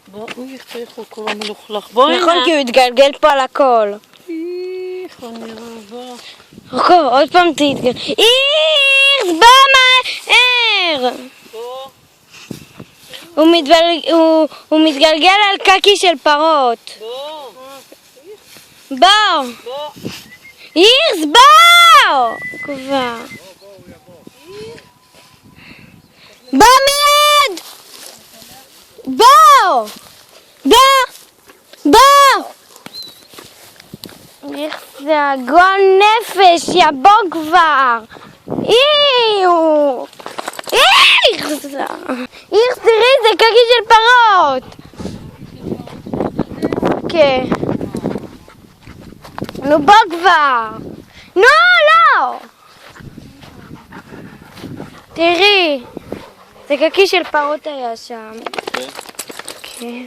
בוא, אוי, איך הוא כל המלוכלך. בואי נכון, כי הוא התגלגל פה על הכל. איך הוא נראה, בוא. עוד פעם תתגלגל. אירס, בוא מהר! בוא. הוא מתגלגל על קקי של פרות. בוא. בוא! בוא. אירס, בוא! כבר. בוא מיד! בוא! בוא! בוא! איך זה הגועל נפש, יבוא כבר! איו! איך זה? איך תראי, זה קקי של פרות! כן. נו בוא כבר! נו, לא! תראי, זה קקי של פרות היה שם. כן.